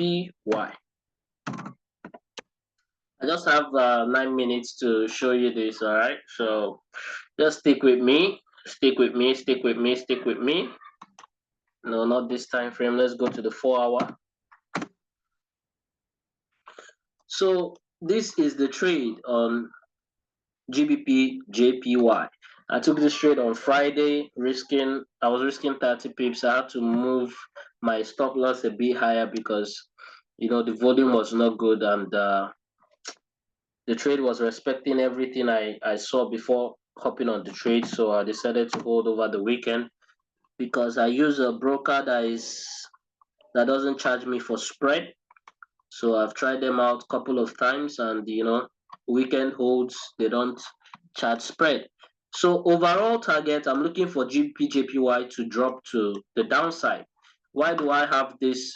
JPY. I just have 9 minutes to show you this, all right? So just stick with me, stick with me, stick with me, stick with me. No, not this time frame. Let's go to the 4 hour. So this is the trade on GBP JPY. I took this trade on Friday, I was risking 30 pips. I had to move my stop loss a bit higher because the volume was not good, and the trade was respecting everything I saw before hopping on the trade. So I decided to hold over the weekend because I use a broker that doesn't charge me for spread. So I've tried them out a couple of times, and weekend holds, they don't charge spread. So overall target, I'm looking for GBP/JPY to drop to the downside. Why do I have this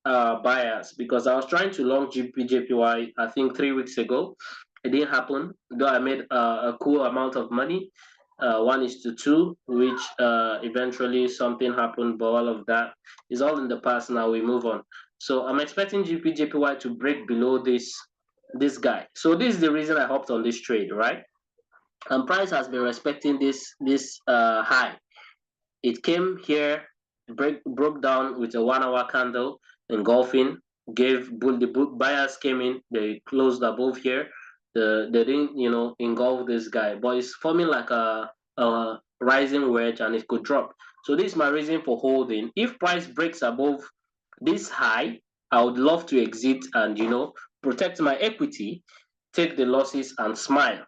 bias? Because I was trying to long GBP/JPY, I think 3 weeks ago. It didn't happen, though I made a cool amount of money, 1:2, which eventually something happened, but all of that is all in the past. Now we move on. So I'm expecting GBP/JPY to break below this guy. So this is the reason I hopped on this trade, right? And price has been respecting this high. It came here, broke down with a 1 hour candle, engulfing, the buyers came in, they closed above here. They didn't engulf this guy, but it's forming like a rising wedge, and it could drop. So this is my reason for holding. If price breaks above this high, I would love to exit and protect my equity, take the losses and smile.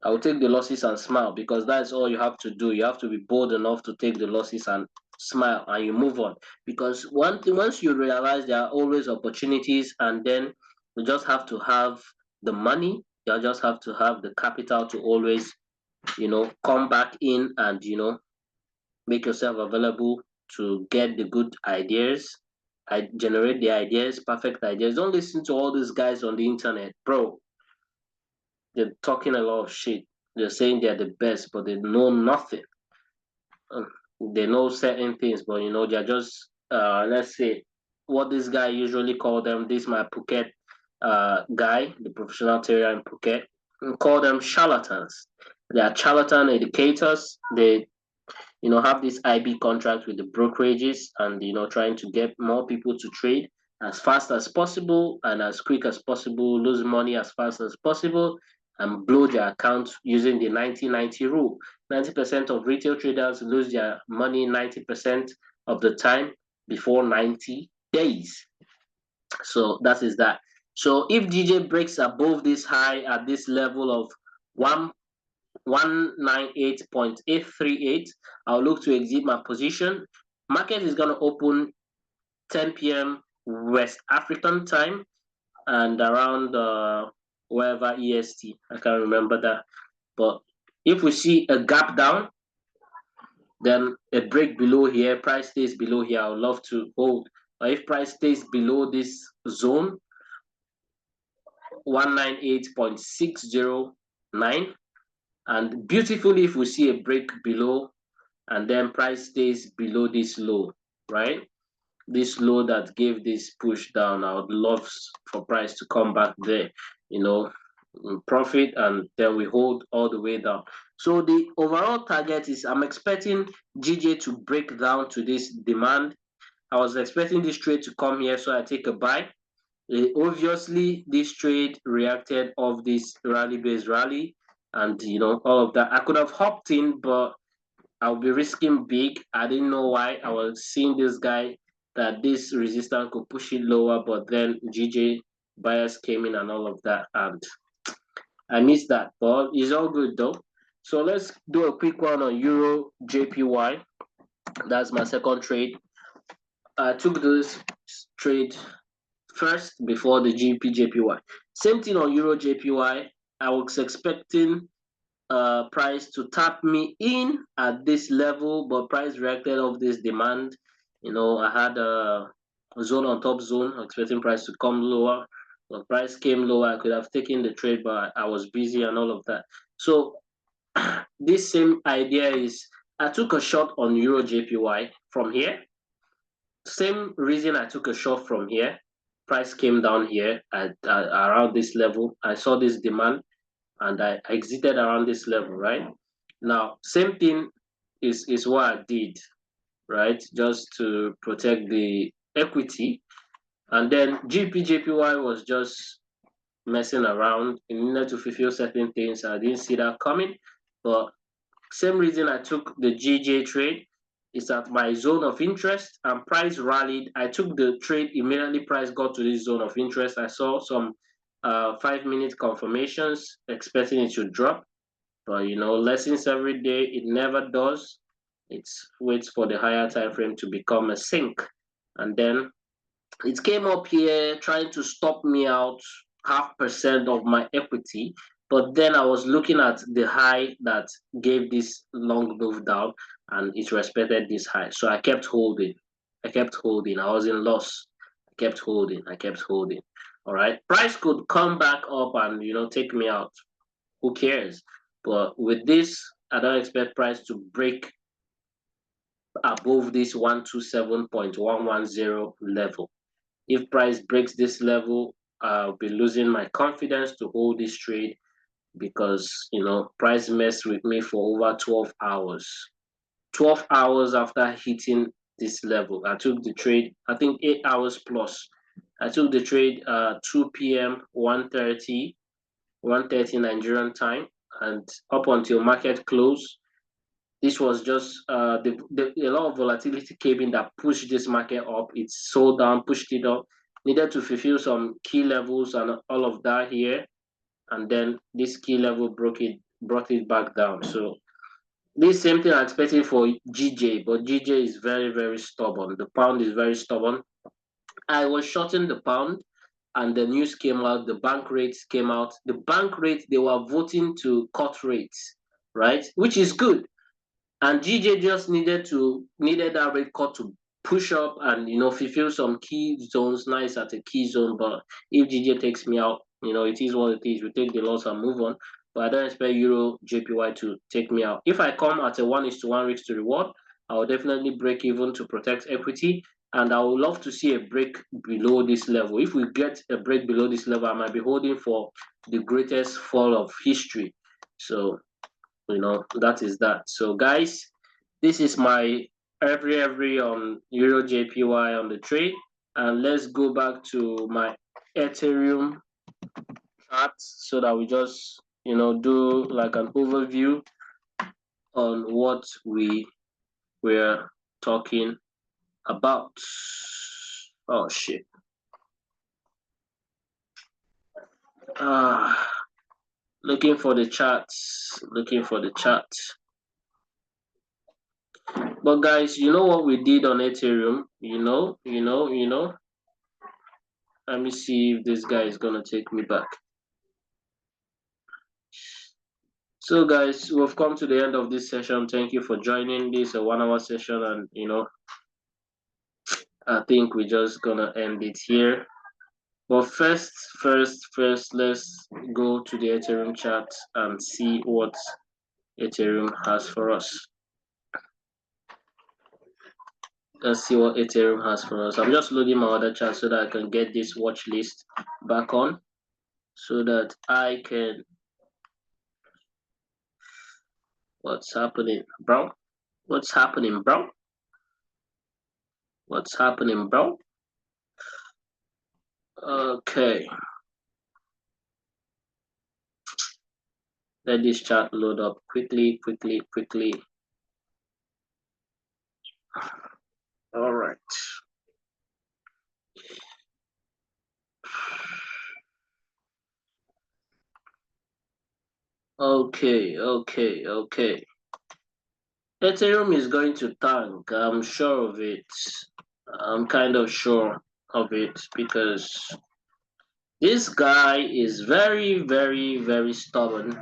I will take the losses and smile, because that's all you have to do. You have to be bold enough to take the losses and smile, and you move on. Because one thing, once you realize there are always opportunities, and then you just have to have the money, you just have to have the capital to always come back in and make yourself available to get the good ideas. I generate the ideas, perfect ideas. Don't listen to all these guys on the internet, bro. They're talking a lot of shit. They're saying they're the best, but they know nothing. They know certain things, but they're just let's say what this guy usually call them. This my Phuket guy, the professional trader in Phuket, call them charlatans. They are charlatan educators. They have this IB contract with the brokerages, and trying to get more people to trade as fast as possible and as quick as possible, lose money as fast as possible, and blow their account using the 90-90 rule. 90% of retail traders lose their money 90% of the time before 90 days. So that is that. So if DJ breaks above this high at this level of 198.838, I'll look to exit my position. Market is going to open 10 p.m. West African time, and around wherever EST, I can't remember that. But if we see a gap down, then a break below here, price stays below here, I would love to hold. But if price stays below this zone, 198.609, and beautifully, if we see a break below and then price stays below this low, right? This low that gave this push down, I would love for price to come back there, profit, and then we hold all the way down. So the overall target is, I'm expecting GJ to break down to this demand. I was expecting this trade to come here, so I take a buy. Obviously, this trade reacted off this rally-based rally, and all of that. I could have hopped in, but I'll be risking big. I didn't know why. I was seeing this guy that this resistance could push it lower, but then GJ buyers came in and all of that, and I missed that. But it's all good though. So let's do a quick one on Euro JPY. That's my second trade. I took this trade first before the GBP JPY. Same thing on Euro JPY. I was expecting price to tap me in at this level, but price reacted off this demand. I had a zone on top zone, expecting price to come lower. The price came lower. I could have taken the trade, but I was busy and all of that. So this same idea is, I took a shot on Euro JPY from here. same reason I took a short from here. Price came down here at around this level. I saw this demand and I exited around this level, right? Now, same thing is what I did, right? Just to protect the equity. And then GPJPY was just messing around. It needed to fulfill certain things. I didn't see that coming. But same reason I took the GJ trade is at my zone of interest and price rallied. I took the trade immediately. Price got to this zone of interest. I saw some 5 minute confirmations, expecting it to drop. But lessons every day, it never does. It waits for the higher time frame to become a sink. And then it came up here trying to stop me out 0.5% of my equity. But then I was looking at the high that gave this long move down and it respected this high. So I kept holding. I kept holding. I was in loss. I kept holding. I kept holding. All right. Price could come back up and take me out. Who cares? But with this, I don't expect price to break above this 127.110 level. If price breaks this level, I'll be losing my confidence to hold this trade because price messed with me for over 12 hours. 12 hours after hitting this level, I took the trade, I think 8 hours plus. I took the trade 2 p.m. 1:30 Nigerian time, and up until market close, this was just a lot of volatility came in that pushed this market up. It sold down, pushed it up, needed to fulfill some key levels and all of that here, and then this key level brought it back down. So this same thing I'm expecting for GJ, but GJ is very, very stubborn. The pound is very stubborn. I was shorting the pound and the news came out, the bank rates came out. The bank rates, they were voting to cut rates, right? Which is good. And GJ just needed that rate cut to push up and fulfill some key zones, nice at a key zone. But if GJ takes me out, it is what it is. We take the loss and move on. But I don't expect Euro JPY to take me out. If I come at a 1:1 risk to reward, I will definitely break even to protect equity. And I would love to see a break below this level. If we get a break below this level, I might be holding for the greatest fall of history. So that is that. So guys, this is my every on Euro JPY on the trade, and let's go back to my Ethereum chart so that we just do like an overview on what we were talking about. Oh shit. Looking for the charts, looking for the charts. But guys, you know what we did on Ethereum? Let me see if this guy is gonna take me back. So guys, we've come to the end of this session. Thank you for joining. This a 1 hour session, and I think we're just gonna end it here. But first, let's go to the Ethereum chart and see what Ethereum has for us. Let's see what Ethereum has for us. I'm just loading my other chart so that I can get this watch list back on so that I can. What's happening, bro? What's happening, bro? What's happening, bro? Okay. Let this chart load up quickly. All right. Okay. Ethereum is going to tank. I'm sure of it. I'm kind of sure of it because this guy is very, very stubborn.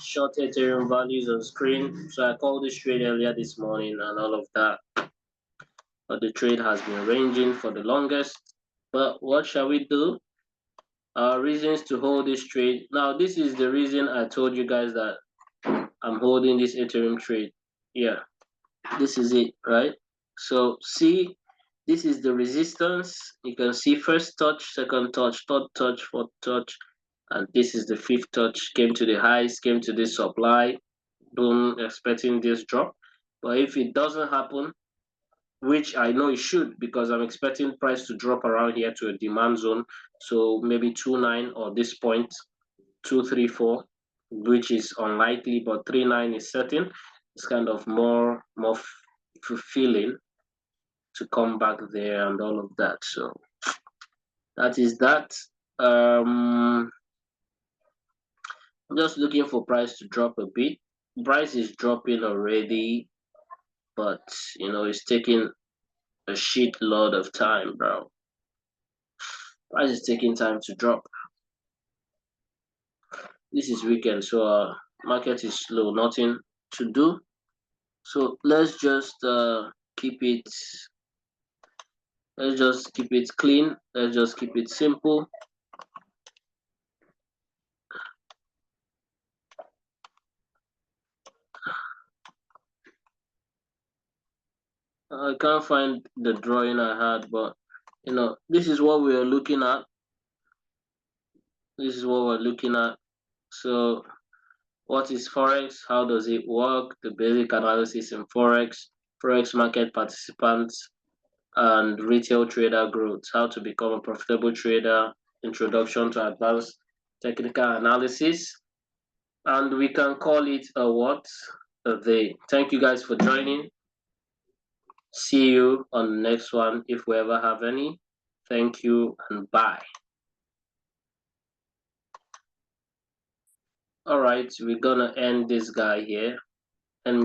Short Ethereum values on screen. So I called this trade earlier this morning and all of that. But the trade has been ranging for the longest. But what shall we do? Reasons to hold this trade. Now, this is the reason I told you guys that I'm holding this Ethereum trade. Yeah, this is it, right? So see, This is the resistance. You can see first touch, second touch, third touch, fourth touch, and this is the fifth touch. Came to the highs, came to this supply. Boom, expecting this drop. But if it doesn't happen, which I know it should, because I'm expecting price to drop around here to a demand zone. So maybe 2.9 or this point 234, which is unlikely, but 3.9 is certain. It's kind of more fulfilling to come back there and all of that. So that is that. Um, I'm just looking for price to drop a bit. Price is dropping already, but it's taking a shitload of time, bro. Price is taking time to drop. This is weekend, so market is slow, nothing to do. So keep it let's just keep it clean. Let's just keep it simple. I can't find the drawing I had, but this is what we are looking at. This is what we're looking at. So what is Forex? How does it work? The basic analysis in Forex, Forex market participants, and retail trader growth. How to become a profitable trader, introduction to advanced technical analysis. And we can call it a what? A day. Thank you guys for joining. See you on the next one if we ever have any. Thank you and bye. All right, we're gonna end this guy here. And